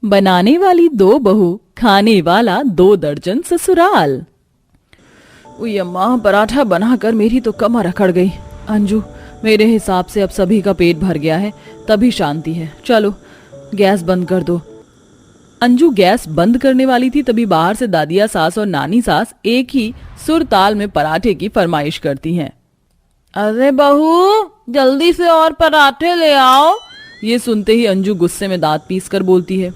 बनाने वाली 2 बहू, खाने वाला 2 दर्जन ससुराल। उई अम्मा, पराठा बनाकर मेरी तो कमर अकड़ गई। अंजू, मेरे हिसाब से अब सभी का पेट भर गया है, तभी शांति है। चलो गैस बंद कर दो। अंजू गैस बंद करने वाली थी, तभी बाहर से दादिया सास और नानी सास एक ही सुर ताल में पराठे की फरमाइश करती हैं। अरे बहू, जल्दी से और पराठे ले आओ। ये सुनते ही अंजू गुस्से में दांत पीस कर बोलती है,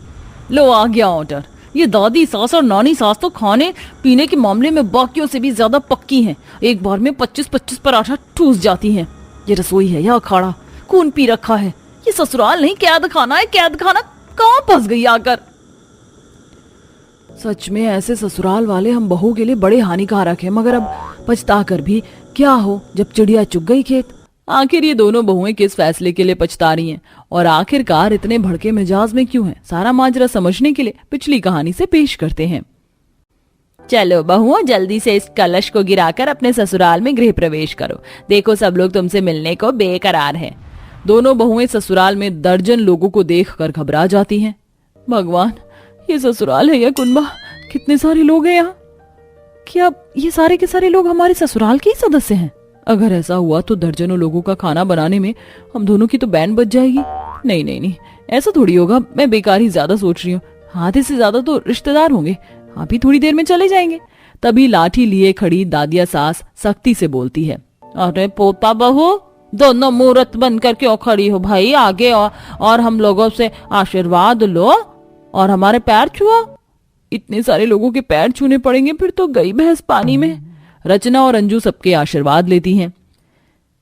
लो आ गया ऑर्डर। ये दादी सास और नानी सास तो खाने पीने के मामले में बाकियों से भी ज्यादा पक्की हैं। एक बार में 25-25 पराठा ठूस जाती हैं। ये रसोई है या अखाड़ा? खून पी रखा है। ये ससुराल नहीं, कैद खाना है। कैद खाना कहाँ फंस गई आकर। सच में ऐसे ससुराल वाले हम बहू के लिए बड़े हानिकारक हैं, मगर अब पछता कर भी क्या हो जब चिड़िया चुग गई खेत। आखिर ये दोनों बहुएं किस फैसले के लिए पछता रही हैं और आखिरकार इतने भड़के मिजाज में क्यों हैं? सारा माजरा समझने के लिए पिछली कहानी से पेश करते हैं। चलो बहुओं, जल्दी से इस कलश को गिराकर अपने ससुराल में गृह प्रवेश करो। देखो सब लोग तुमसे मिलने को बेकरार हैं। दोनों बहुएं ससुराल में दर्जन लोगों को देखकर घबरा जाती हैं। भगवान, ये ससुराल है या कुनबा? कितने सारे लोग हैं यहाँ। क्या ये सारे के सारे लोग हमारे ससुराल के ही सदस्य हैं? अगर ऐसा हुआ तो दर्जनों लोगों का खाना बनाने में हम दोनों की तो बैंड बज जाएगी। नहीं नहीं नहीं, ऐसा थोड़ी होगा। मैं बेकार ही ज्यादा सोच रही हूँ। आधे से ज्यादा तो रिश्तेदार होंगे, आप ही थोड़ी देर में चले जाएंगे। तभी लाठी लिए खड़ी दादिया सास सख्ती से बोलती है, अरे पोता बहू, दोनों मुहूर्त बन कर क्यों खड़ी हो भाई? आगे और हम लोगों से आशीर्वाद लो और हमारे पैर छुओ। इतने सारे लोगों के पैर छूने पड़ेंगे, फिर तो गई भैंस पानी में। रचना और अंजू सबके आशीर्वाद लेती हैं।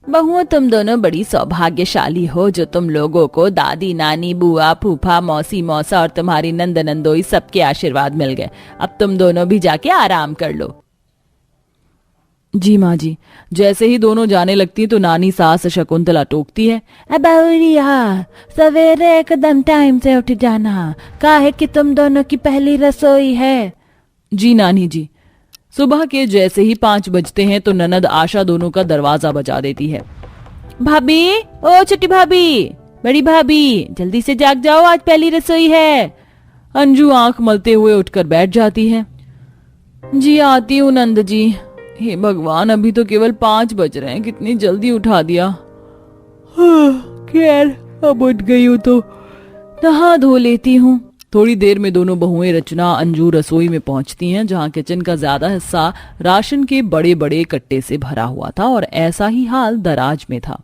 बहुओं, तुम दोनों बड़ी सौभाग्यशाली हो जो तुम लोगों को दादी नानी बुआ फूफा मौसी मौसा और तुम्हारी नंद नंदोई सबके आशीर्वाद मिल गए। अब तुम दोनों भी जाके आराम कर लो। जी माँ जी। जैसे ही दोनों जाने लगती तो नानी सास शकुंतला टोकती है, अब सवेरे एकदम टाइम से उठ जाना, काहे कि तुम दोनों की पहली रसोई है। जी नानी जी। सुबह के जैसे ही 5 बजते हैं तो ननद आशा दोनों का दरवाजा बजा देती है। भाभी, ओ छोटी भाभी, बड़ी भाभी, जल्दी से जाग जाओ, आज पहली रसोई है। अंजू आंख मलते हुए उठकर बैठ जाती है। जी आती हूँ नंद जी। हे भगवान, अभी तो केवल 5 बज रहे हैं, कितनी जल्दी उठा दिया। खैर, अब उठ गई हूँ तो नहा धो लेती हूँ। थोड़ी देर में दोनों बहुएं रचना अंजू रसोई में पहुंचती हैं, जहां किचन का ज्यादा हिस्सा राशन के बड़े बड़े कट्टे से भरा हुआ था और ऐसा ही हाल दराज में था।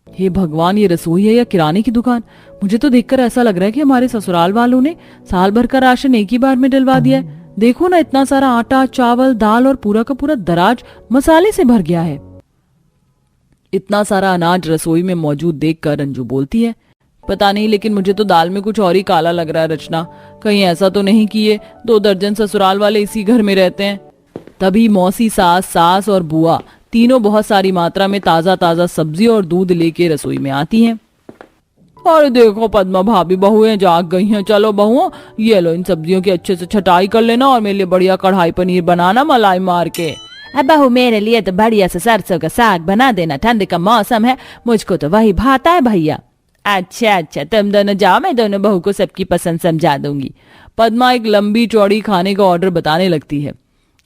हे भगवान, ये रसोई है या किराने की दुकान? मुझे तो देखकर ऐसा लग रहा है कि हमारे ससुराल वालों ने साल भर का राशन एक ही बार में डलवा दिया है। देखो ना, इतना सारा आटा चावल दाल और पूरा का पूरा दराज मसाले से भर गया है। इतना सारा अनाज रसोई में मौजूद देखकर अंजू बोलती है, पता नहीं, लेकिन मुझे तो दाल में कुछ और ही काला लग रहा है। रचना, कहीं ऐसा तो नहीं कि ये 2 दर्जन ससुराल वाले इसी घर में रहते हैं? तभी मौसी सास और बुआ तीनों बहुत सारी मात्रा में ताजा ताजा सब्जी और दूध लेके रसोई में आती हैं। और देखो पद्मा भाभी, बहुएं जाग गई हैं। चलो बहुओं, ये लो, इन सब्जियों की अच्छे से छटाई कर लेना और मेरे लिए बढ़िया कढ़ाई पनीर बनाना मलाई मार के। अब बहू, मेरे लिए तो बढ़िया से सरसों का साग बना देना, ठंड का मौसम है, मुझको तो वही भाता है भैया। अच्छा, तुम दोनों जाओ, मैं दोनों बहू को सबकी पसंद समझा दूंगी। पद्मा एक लंबी चौड़ी खाने का ऑर्डर बताने लगती है।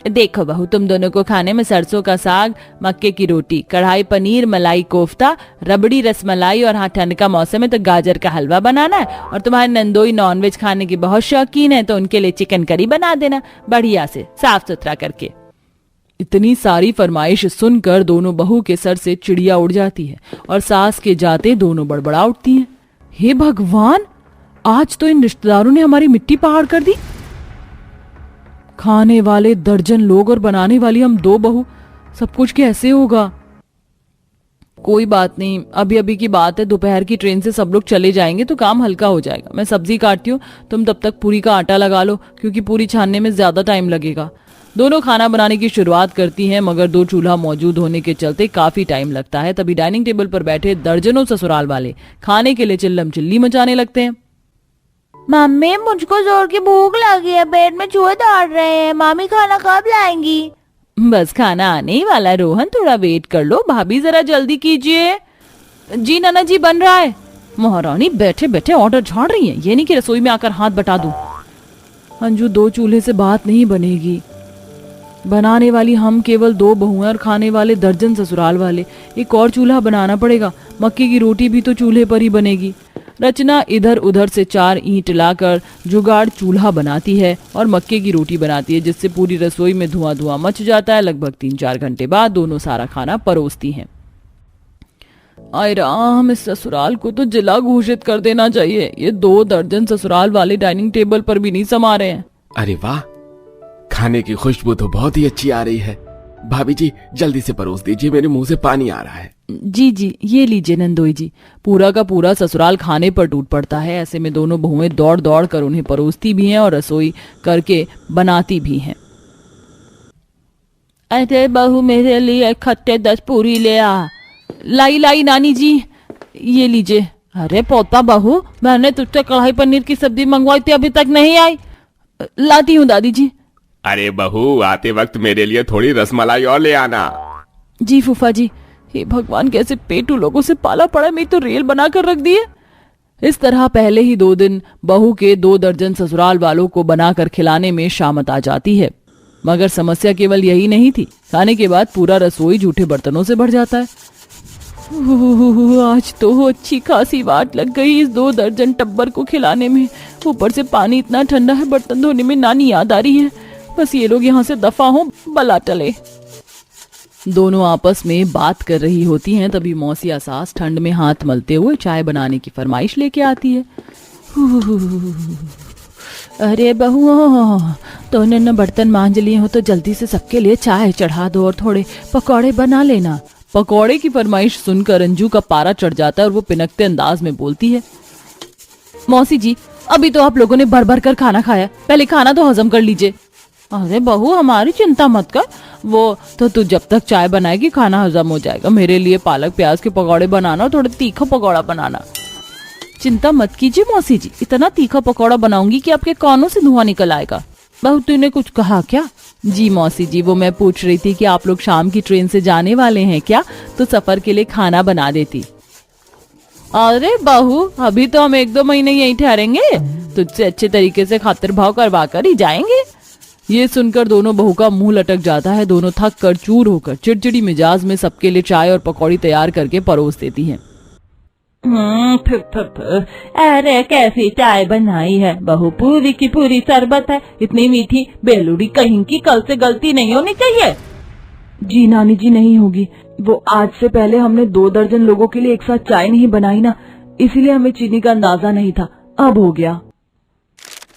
देखो बहू, तुम दोनों को खाने में सरसों का साग, मक्के की रोटी, कढ़ाई पनीर, मलाई कोफ्ता, रबड़ी रसमलाई और हाँ, ठंड का मौसम है तो गाजर का हलवा बनाना है। और तुम्हारे नंदोई नॉनवेज खाने की बहुत शौकीन है तो उनके लिए चिकन करी बना देना, बढ़िया से साफ सुथरा करके। इतनी सारी फरमाइश सुनकर दोनों बहू के सर से चिड़िया उड़ जाती है और सास के जाते दोनों बड़बड़ा उठती हैं। हे भगवान, आज तो इन रिश्तेदारों ने हमारी मिट्टी पहाड़ कर दी। खाने वाले दर्जन लोग और बनाने वाली हम 2 बहू, सब कुछ कैसे होगा? कोई बात नहीं, अभी अभी की बात है, दोपहर की ट्रेन से सब लोग चले जाएंगे तो काम हल्का हो जाएगा। मैं सब्जी काटती हूँ, तुम तब तक पूरी का आटा लगा लो, क्योंकि पूरी छानने में ज्यादा टाइम लगेगा। दोनों खाना बनाने की शुरुआत करती हैं, मगर 2 चूल्हा मौजूद होने के चलते काफी टाइम लगता है। तभी डाइनिंग टेबल पर बैठे दर्जनों ससुराल वाले खाने के लिए चिल्लम चिल्ली मचाने लगते हैं। मम्मी, मुझको जोर की भूख लगी है, पेट में चूहे दौड़ रहे हैं, मामी खाना कब लाएंगी? बस खाना आने ही वाला, रोहन थोड़ा वेट कर लो, भाभी जरा जल्दी कीजिए। जी नाना जी, बन रहा है। महारानी बैठे बैठे ऑर्डर झाड़ रही है, ये नहीं कि रसोई में आकर हाथ बटा दूं। अंजू, 2 चूल्हे से बात नहीं बनेगी। बनाने वाली हम केवल 2 बहुएं और खाने वाले दर्जन ससुराल वाले। एक और चूल्हा बनाना पड़ेगा। मक्के की रोटी भी तो चूल्हे पर ही बनेगी। रचना इधर उधर से 4 ईंट लाकर जुगाड़ चूल्हा बनाती है और मक्के की रोटी बनाती है, जिससे पूरी रसोई में धुआं धुआं मच जाता है। लगभग 3-4 घंटे बाद दोनों सारा खाना परोसती हैं। आय राम, इस ससुराल को तो जिला घोषित कर देना चाहिए। ये 2 दर्जन ससुराल वाले डाइनिंग टेबल पर भी नहीं समा रहे हैं। अरे वाह, खाने की खुशबू तो बहुत ही अच्छी आ रही है। भाभी जी जल्दी से परोस दीजिए, मेरे मुंह से पानी आ रहा है। जी जी, ये लीजिए नंदोई जी। पूरा का पूरा ससुराल खाने पर टूट पड़ता है। ऐसे में दोनों बहुएं दौड़ दौड़ कर उन्हें परोसती भी हैं और रसोई करके बनाती भी हैं। अरे बहू, मेरे लिए खट्टे 10 पूरी ले आ। लाई लाई नानी जी, ये लीजिए। अरे पोता बहू, मैंने तुझसे कढ़ाई पनीर की सब्जी मंगवाई थी, अभी तक नहीं आई। लाती हूँ दादी जी। अरे बहू, आते वक्त मेरे लिए थोड़ी रसमलाई और ले आना। जी फूफा जी। हे भगवान, कैसे पेटू लोगों से पाला पड़ा, मैं तो रेल बनाकर रख दिए। इस तरह पहले ही 2 दिन बहू के 2 दर्जन ससुराल वालों को बनाकर खिलाने में शामत आ जाती है। मगर समस्या केवल यही नहीं थी। खाने के बाद पूरा रसोई जूठे बर्तनों से भर जाता है। आज तो अच्छी खासी वाट लग गई इस 2 दर्जन टब्बर को खिलाने में। ऊपर से पानी इतना ठंडा है, बर्तन धोने में नानी याद आ रही है। बस ये लोग यहाँ से दफा हो, बला टले। दोनों आपस में बात कर रही होती हैं, तभी मौसी सास ठंड में हाथ मलते हुए चाय बनाने की फरमाइश लेके आती है। अरे बहू, तूने न बर्तन मांज लिए हो तो जल्दी से सबके लिए चाय चढ़ा दो और थोड़े पकौड़े बना लेना। पकौड़े की फरमाइश सुनकर अंजू का पारा चढ़ जाता है और वो पिनकते अंदाज में बोलती है, मौसी जी, अभी तो आप लोगों ने भर भर कर खाना खाया, पहले खाना तो हजम कर लीजिए। अरे बहू, हमारी चिंता मत कर, वो तो तू जब तक चाय बनाएगी खाना हजम हो जाएगा। मेरे लिए पालक प्याज के पकौड़े बनाना और थोड़ा तीखा पकौड़ा बनाना। चिंता मत कीजिए मौसी जी, इतना तीखा पकौड़ा बनाऊंगी कि आपके कानों से धुआं निकल आएगा। बहू, तूने कुछ कहा क्या? जी मौसी जी, वो मैं पूछ रही थी कि आप लोग शाम की ट्रेन से जाने वाले हैं क्या, तो सफर के लिए खाना बना देती। अरे बहू, अभी तो हम 1-2 महीने यहीं ठहरेंगे, तुझसे अच्छे तरीके से खातिर भाव करवा कर ही जाएंगे। ये सुनकर दोनों बहू का मुंह लटक जाता है। दोनों थक कर चूर होकर चिड़चिड़ी मिजाज में सबके लिए चाय और पकौड़ी तैयार करके परोस देती हैं। अरे कैसी चाय बनाई है बहू, पूरी की पूरी शरबत है, इतनी मीठी बेलूड़ी कहीं की, कल से गलती नहीं होनी चाहिए। जी नानी जी, नहीं होगी। वो आज से पहले हमने 2 दर्जन लोगों के लिए एक साथ चाय नहीं बनाई ना, इसीलिए हमें चीनी का अंदाजा नहीं था, अब हो गया।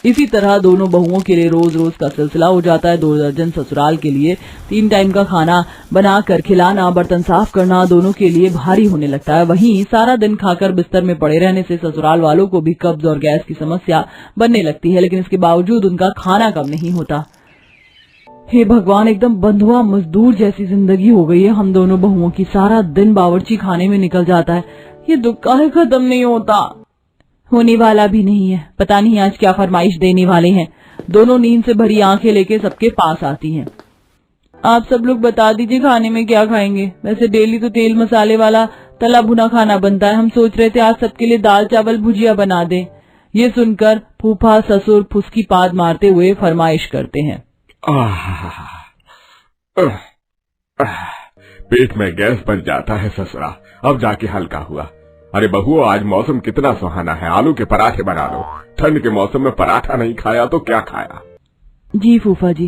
इसी तरह दोनों बहुओं के लिए रोज रोज का सिलसिला हो जाता है। 2 दर्जन ससुराल के लिए 3 टाइम का खाना बनाकर खिलाना, बर्तन साफ करना दोनों के लिए भारी होने लगता है। वहीं सारा दिन खाकर बिस्तर में पड़े रहने से ससुराल वालों को भी कब्ज और गैस की समस्या बनने लगती है, लेकिन इसके बावजूद उनका खाना कम नहीं होता। हे भगवान, एकदम बंधुआ मजदूर जैसी जिंदगी हो गई है हम दोनों बहुओं की। सारा दिन बावर्ची खाने में निकल जाता है। ये दुख काहे खत्म नहीं होता, होने वाला भी नहीं है। पता नहीं आज क्या फरमाइश देने वाले हैं। दोनों नींद से भरी आंखें लेके सबके पास आती हैं। आप सब लोग बता दीजिए खाने में क्या खाएंगे। वैसे डेली तो तेल मसाले वाला तला भुना खाना बनता है, हम सोच रहे थे आज सबके लिए दाल चावल भुजिया बना दें। ये सुनकर फूफा ससुर फुसकी पाद मारते हुए फरमाइश करते हैं। पेट में गैस बन जाता है ससुरा, अब जाके हल्का हुआ। अरे बहू, आज मौसम कितना सुहाना है, आलू के पराठे बना लो। ठंड के मौसम में पराठा नहीं खाया तो क्या खाया। जी फूफा जी,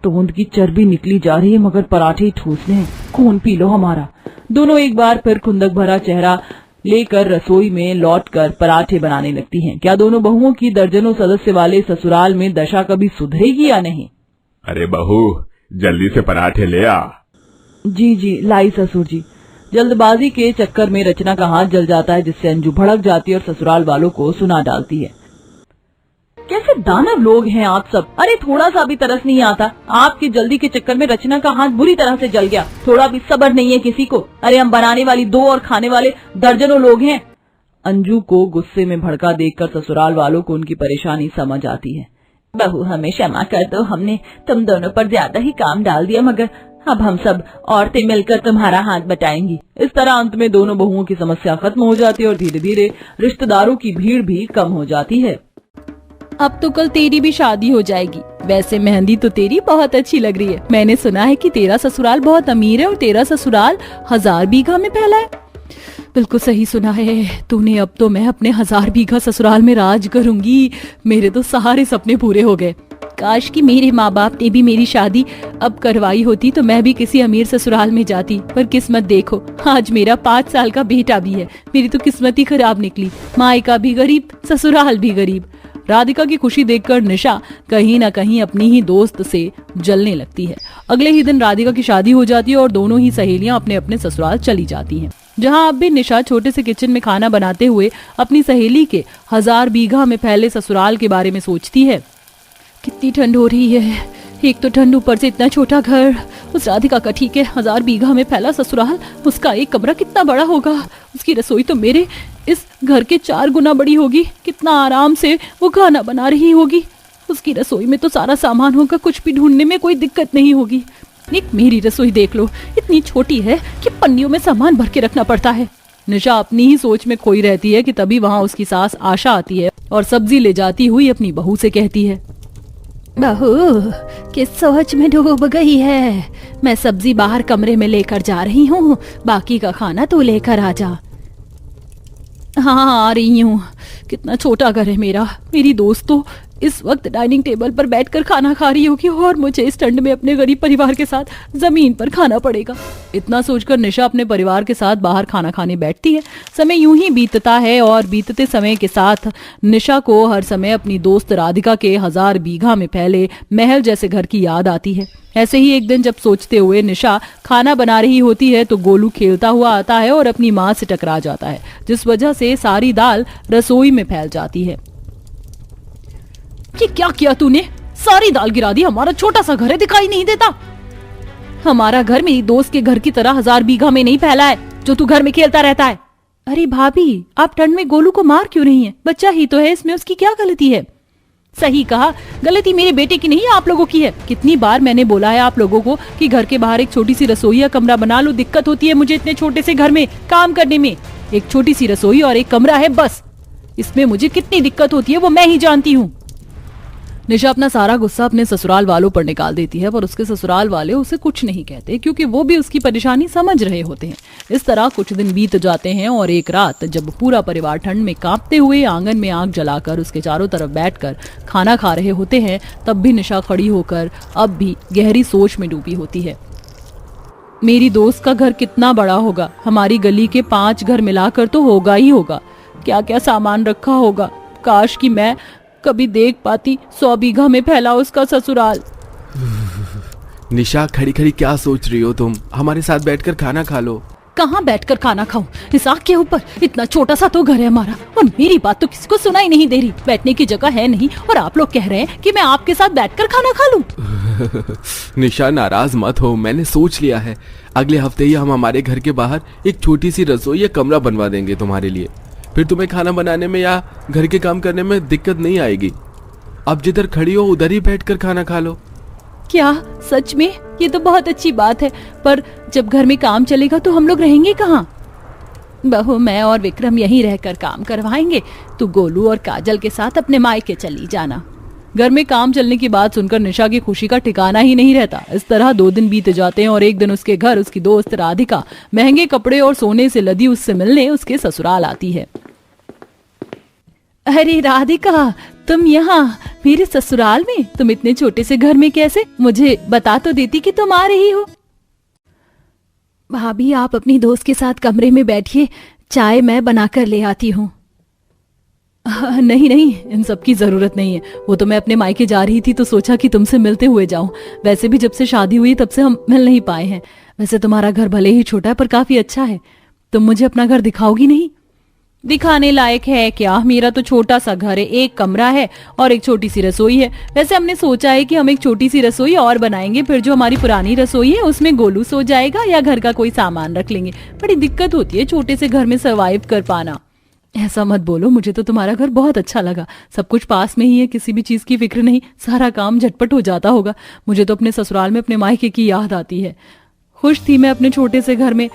तोंद की चर्बी निकली जा रही है मगर पराठे ही ठूसने हैं, खून पी लो हमारा। दोनों एक बार फिर खुंदक भरा चेहरा लेकर रसोई में लौटकर पराठे बनाने लगती हैं। क्या दोनों बहुओं की दर्जनों सदस्य वाले ससुराल में दशा कभी सुधरेगी या नहीं? अरे बहू, जल्दी से पराठे ले आ। जी जी, लाई ससुर जी। जल्दबाजी के चक्कर में रचना का हाथ जल जाता है, जिससे अंजू भड़क जाती है और ससुराल वालों को सुना डालती है। कैसे दानव लोग हैं आप सब। अरे थोड़ा सा भी तरस नहीं आता। आपकी जल्दी के चक्कर में रचना का हाथ बुरी तरह से जल गया। थोड़ा भी सब्र नहीं है किसी को। अरे हम बनाने वाली 2 और खाने वाले दर्जनों लोग हैं। अंजू को गुस्से में भड़का देखकर ससुराल वालों को उनकी परेशानी समझ आती है। बहू, हमें क्षमा कर दो, हमने तुम दोनों पर ज्यादा ही काम डाल दिया, मगर अब हम सब औरतें मिलकर तुम्हारा हाथ बटाएंगी। इस तरह अंत में दोनों बहुओं की समस्या खत्म हो जाती है और धीरे धीरे रिश्तेदारों की भीड़ भी कम हो जाती है। अब तो कल तेरी भी शादी हो जाएगी। वैसे मेहंदी तो तेरी बहुत अच्छी लग रही है। मैंने सुना है कि तेरा ससुराल बहुत अमीर है और तेरा ससुराल 1000 बीघा में फैला है। बिल्कुल सही सुना है तूने। अब तो मैं अपने 1000 बीघा ससुराल में राज करूंगी। मेरे तो सारे सपने पूरे हो गए। काश कि मेरे माँ बाप ने भी मेरी शादी अब करवाई होती तो मैं भी किसी अमीर ससुराल में जाती। पर किस्मत देखो, आज मेरा 5 साल का बेटा भी है। मेरी तो किस्मत ही खराब निकली। मायका भी गरीब, ससुराल भी गरीब। राधिका की खुशी देखकर निशा कहीं न कहीं अपनी ही दोस्त से जलने लगती है। अगले ही दिन राधिका की शादी हो जाती है और दोनों ही सहेलियां अपने अपने ससुराल चली जाती हैं। जहां अब भी निशा छोटे से किचन में खाना बनाते हुए अपनी सहेली के 1000 बीघा में फैले ससुराल के बारे में सोचती है। कितनी ठंड हो रही है, एक तो ठंड, ऊपर से इतना छोटा घर। उस राधिका का ठीक है, 1000 बीघा में फैला ससुराल, उसका एक कमरा कितना बड़ा होगा। उसकी रसोई तो मेरे इस घर के 4 गुना बड़ी होगी। कितना आराम से वो खाना बना रही होगी। उसकी रसोई में तो सारा सामान होगा, कुछ भी ढूंढने में कोई दिक्कत नहीं होगी। एक मेरी रसोई देख लो, इतनी छोटी है कि पन्नियों में सामान भर के रखना पड़ता है। निशा अपनी ही सोच में खोई रहती है कि तभी वहाँ उसकी सास आशा आती है और सब्जी ले जाती हुई अपनी बहू से कहती है, बहू किस सोच में डूब गई है। मैं सब्जी बाहर कमरे में लेकर जा रही हूँ, बाकी का खाना तू लेकर आ जा। हाँ आ रही हूँ। कितना छोटा घर है मेरा। मेरी दोस्त तो इस वक्त डाइनिंग टेबल पर बैठकर खाना खा रही होगी और मुझे इस ठंड में अपने गरीब परिवार के साथ जमीन पर खाना पड़ेगा। इतना सोचकर निशा अपने परिवार के साथ बाहर खाना खाने बैठती है। समय यूं ही बीतता है और बीतते समय के साथ निशा को हर समय अपनी दोस्त राधिका के 1000 बीघा में फैले महल जैसे घर की याद आती है। ऐसे ही एक दिन जब सोचते हुए निशा खाना बना रही होती है तो गोलू खेलता हुआ आता है और अपनी माँ से टकरा जाता है, जिस वजह से सारी दाल रसोई में फैल जाती है। ये क्या किया तूने? सारी दाल गिरा दी। हमारा छोटा सा घर है, दिखाई नहीं देता। हमारा घर मेरी दोस्त के घर की तरह 1000 बीघा में नहीं फैला है जो तू घर में खेलता रहता है। अरे भाभी, आप ठंड में गोलू को मार क्यों नहीं है? बच्चा ही तो है, इसमें उसकी क्या गलती है? सही कहा, गलती मेरे बेटे की नहीं आप लोगों की है। कितनी बार मैंने बोला है आप लोगों को कि घर के बाहर एक छोटी सी रसोई या कमरा बना लो। दिक्कत होती है मुझे इतने छोटे से घर में काम करने में। एक छोटी सी रसोई और एक कमरा है बस। इसमें मुझे कितनी दिक्कत होती है वो मैं ही जानती हूँ। निशा अपना सारा गुस्सा अपने ससुराल वालों पर निकाल देती है, पर उसके ससुराल वाले उसे कुछ नहीं कहते क्योंकि वो भी उसकी परेशानी समझ रहे होते हैं। इस तरह कुछ दिन बीत जाते हैं और एक रात जब पूरा परिवार ठंड में कांपते हुए आंगन में आग जलाकर उसके चारों तरफ बैठकर खाना खा रहे होते हैं, तब भी निशा खड़ी होकर अब भी गहरी सोच में डूबी होती है। मेरी दोस्त का घर कितना बड़ा होगा? हमारी गली के 5 घर मिलाकर तो होगा ही होगा। क्या क्या सामान रखा होगा। काश कि मैं कभी देख पाती 100 बीघा में फैला उसका ससुराल। निशा, खड़ी खड़ी क्या सोच रही हो तुम? हमारे साथ बैठकर खाना खा लो। कहाँ बैठकर खाना खाऊं? इस आग के ऊपर इतना छोटा सा तो घर है हमारा और मेरी बात तो किसी को सुनाई नहीं दे रही। बैठने की जगह है नहीं और आप लोग कह रहे हैं कि मैं आपके साथ बैठकर खाना खा लूं। निशा, नाराज मत हो, मैंने सोच लिया है। अगले हफ्ते ही हम हमारे घर के बाहर एक छोटी सी रसोई या कमरा बनवा देंगे तुम्हारे लिए। फिर तुम्हें खाना बनाने में या घर के काम करने में दिक्कत नहीं आएगी। अब जिधर खड़ी हो उधर ही बैठकर खाना खा लो। क्या सच में? ये तो बहुत अच्छी बात है, पर जब घर में काम चलेगा तो हम लोग रहेंगे कहाँ? बहू, मैं और विक्रम यहीं रहकर काम करवाएंगे। तू गोलू और काजल के साथ अपने मायके चली जाना। घर में काम चलने की बात सुनकर निशा की खुशी का ठिकाना ही नहीं रहता। इस तरह 2 दिन बीत जाते हैं और एक दिन उसके घर उसकी दोस्त राधिका महंगे कपड़े और सोने से लदी उससे मिलने उसके ससुराल आती है। अरे राधिका, तुम यहाँ मेरे ससुराल में? तुम इतने छोटे से घर में कैसे? मुझे बता तो देती कि तुम आ रही हो। भाभी, आप अपनी दोस्त के साथ कमरे में बैठिए, चाय मैं बनाकर ले आती हूँ। नहीं नहीं, इन सब की जरूरत नहीं है। वो तो मैं अपने मायके जा रही थी तो सोचा कि तुमसे मिलते हुए जाऊं। वैसे भी जब से शादी हुई तब से हम मिल नहीं पाए हैं। वैसे तुम्हारा घर भले ही छोटा है पर काफी अच्छा है। तुम मुझे अपना घर दिखाओगी नहीं? दिखाने लायक है क्या? मेरा तो छोटा सा घर है, एक कमरा है और एक छोटी सी रसोई है। वैसे हमने सोचा है कि हम एक छोटी सी रसोई और बनाएंगे, फिर जो हमारी पुरानी रसोई है उसमें गोलू सो जाएगा या घर का कोई सामान रख लेंगे। बड़ी दिक्कत होती है छोटे से घर में सर्वाइव कर पाना। ऐसा मत बोलो, मुझे तो तुम्हारा घर बहुत अच्छा लगा। सब कुछ पास में ही है, किसी भी चीज की फिक्र नहीं, सारा काम झटपट हो जाता होगा। मुझे तो अपने ससुराल में अपने मायके की याद आती है। खुश थी मैं अपने छोटे से घर में।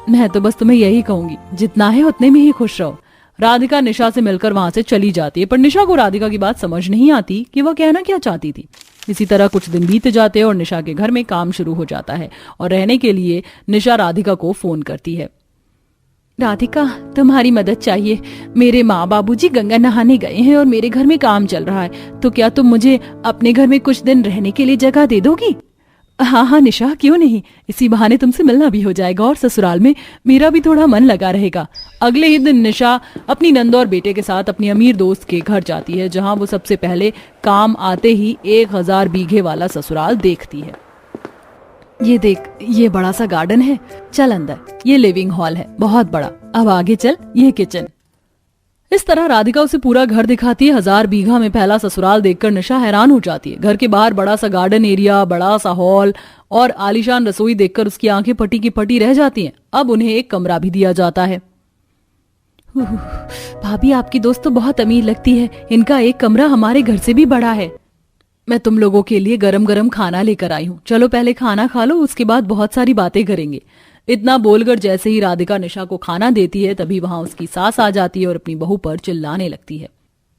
मैं तो बस तुम्हें यही कहूंगी, जितना है उतने में ही खुश रहो। राधिका निशा से मिलकर वहां से चली जाती है, पर निशा को राधिका की बात समझ नहीं आती कि वह कहना क्या चाहती थी। इसी तरह कुछ दिन बीत जाते हैं और निशा के घर में काम शुरू हो जाता है और रहने के लिए निशा राधिका को फोन करती है। राधिका, तुम्हारी मदद चाहिए। मेरे माँ बाबूजी गंगा नहाने गए हैं और मेरे घर में काम चल रहा है, तो क्या तुम मुझे अपने घर में कुछ दिन रहने के लिए जगह दे दोगी? हाँ हाँ निशा, क्यों नहीं। इसी बहाने तुमसे मिलना भी हो जाएगा और ससुराल में मेरा भी थोड़ा मन लगा रहेगा। अगले ही दिन निशा अपनी नंद और बेटे के साथ अपनी अमीर दोस्त के घर जाती है, जहां वो सबसे पहले काम आते ही 1000 बीघे वाला ससुराल देखती है। ये देख, ये बड़ा सा गार्डन है, चल अंदर। ये लिविंग हॉल है, बहुत बड़ा। अब आगे चल, ये किचन। इस तरह राधिका उसे पूरा घर दिखाती है। 1000 बीघा में फैला ससुराल देखकर निशा हैरान हो जाती है। घर के बाहर बड़ा सा गार्डन एरिया, बड़ा सा हॉल और आलीशान रसोई देखकर उसकी आंखें फटी की फटी रह जाती हैं। अब उन्हें एक कमरा भी दिया जाता है। भाभी, आपकी दोस्त तो बहुत अमीर लगती है। इनका एक कमरा हमारे घर से भी बड़ा है। मैं तुम लोगों के लिए गरम गरम खाना लेकर आई हूँ। चलो पहले खाना खा लो, उसके बाद बहुत सारी बातें करेंगे। इतना बोलकर जैसे ही राधिका निशा को खाना देती है, तभी वहां उसकी सास आ जाती है और अपनी बहू पर चिल्लाने लगती है।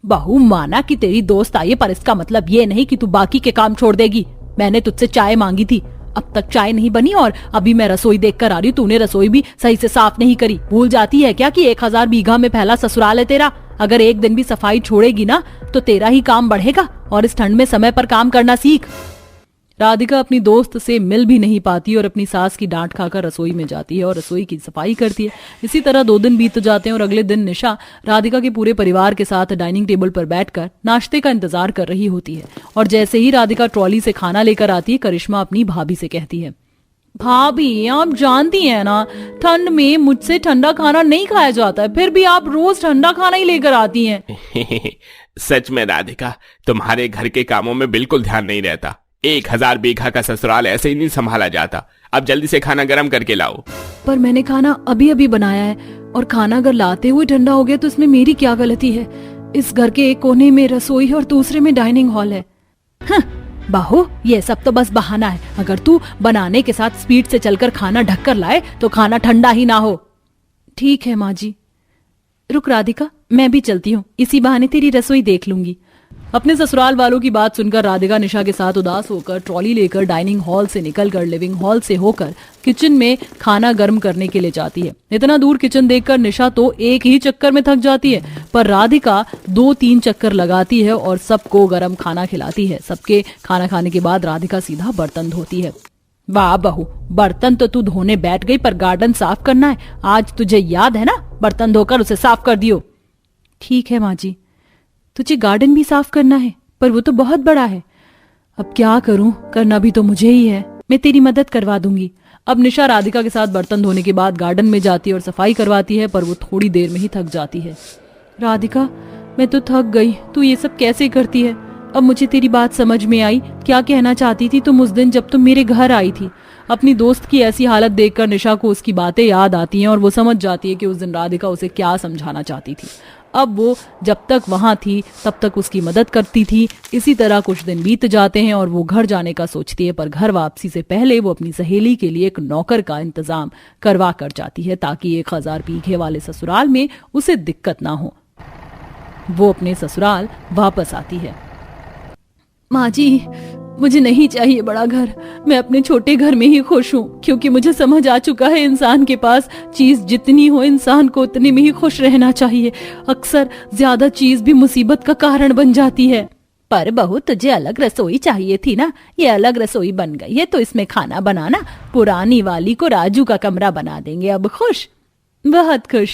बहू, माना कि तेरी दोस्त आई है, पर इसका मतलब ये नहीं कि तू बाकी के काम छोड़ देगी। मैंने तुझसे चाय मांगी थी, अब तक चाय नहीं बनी और अभी मैं रसोई देख कर आ रही हूँ, तूने रसोई भी सही से साफ नहीं करी। भूल जाती है क्या कि 1000 बीघा में फैला ससुराल है तेरा? अगर एक दिन भी सफाई छोड़ेगी ना तो तेरा ही काम बढ़ेगा। और इस ठंड में समय पर काम करना सीख। राधिका अपनी दोस्त से मिल भी नहीं पाती और अपनी सास की डांट खाकर रसोई में जाती है और रसोई की सफाई करती है। इसी तरह 2 दिन बीत जाते हैं और अगले दिन निशा राधिका के पूरे परिवार के साथ डाइनिंग टेबल पर बैठकर नाश्ते का इंतजार कर रही होती है। और जैसे ही राधिका ट्रॉली से खाना लेकर आती है, करिश्मा अपनी भाभी से कहती है, भाभी, आप जानती हैं ना, ठंड में मुझसे ठंडा खाना नहीं खाया जाता है, फिर भी आप रोज ठंडा खाना ही लेकर आती हैं। सच में राधिका, तुम्हारे घर के कामों में बिल्कुल ध्यान नहीं रहता। 1000 बीघा का ससुराल ऐसे ही नहीं संभाला जाता। अब जल्दी से खाना गर्म करके लाओ। पर मैंने खाना अभी अभी बनाया है और खाना अगर लाते हुए ठंडा हो गया तो इसमें मेरी क्या गलती है? इस घर के एक कोने में रसोई है और दूसरे में डाइनिंग हॉल है। बहू, ये सब तो बस बहाना है। अगर तू बनाने के साथ स्पीड से चलकर खाना ढक कर लाए तो खाना ठंडा ही ना हो। ठीक है माँ जी। रुक राधिका, मैं भी चलती हूँ, इसी बहाने तेरी रसोई देख लूंगी। अपने ससुराल वालों की बात सुनकर राधिका निशा के साथ उदास होकर ट्रॉली लेकर डाइनिंग हॉल से निकलकर लिविंग हॉल से होकर किचन में खाना गर्म करने के लिए जाती है। इतना दूर किचन देखकर निशा तो एक ही चक्कर में थक जाती है, पर राधिका 2-3 चक्कर लगाती है और सबको गर्म खाना खिलाती है। सबके खाना खाने के बाद राधिका सीधा बर्तन धोती है। वाह बहू, बर्तन तो तू धोने बैठ गई, पर गार्डन साफ करना है। आज तुझे याद है ना, बर्तन धोकर उसे साफ कर दियो। ठीक है माँ जी। तुझे गार्डन भी साफ करना है, पर वो तो बहुत बड़ा है। अब क्या करूं, करना भी तो मुझे ही है। मैं तेरी मदद करवा दूंगी। अब निशा राधिका के साथ बर्तन धोने के बाद गार्डन में जाती है और सफाई करवाती है, पर वो थोड़ी देर में ही थक जाती है। राधिका, मैं तो थक गई, तू ये सब कैसे करती है? अब मुझे तेरी बात समझ में आई। क्या कहना चाहती थी तुम उस दिन जब तुम मेरे घर आई थी? अपनी दोस्त की ऐसी हालत देखकर निशा को उसकी बातें याद आती हैं और वो समझ जाती है कि उस दिन राधिका उसे क्या समझाना चाहती थी। अब वो जब तक वहां थी तब तक उसकी मदद करती थी। इसी तरह कुछ दिन बीत जाते हैं और वो घर जाने का सोचती है, पर घर वापसी से पहले वो अपनी सहेली के लिए एक नौकर का इंतजाम करवा कर जाती है, ताकि 1000 बीघे वाले ससुराल में उसे दिक्कत ना हो। वो अपने ससुराल वापस आती है। माँ जी, मुझे नहीं चाहिए बड़ा घर। मैं अपने छोटे घर में ही खुश हूँ, क्योंकि मुझे समझ आ चुका है इंसान के पास चीज जितनी हो इंसान को उतने में ही खुश रहना चाहिए। अक्सर ज्यादा चीज भी मुसीबत का कारण बन जाती है। पर बहू, तुझे अलग रसोई चाहिए थी ना, ये अलग रसोई बन गई है तो इसमें खाना बनाना। पुरानी वाली को राजू का कमरा बना देंगे। अब खुश? बहुत खुश।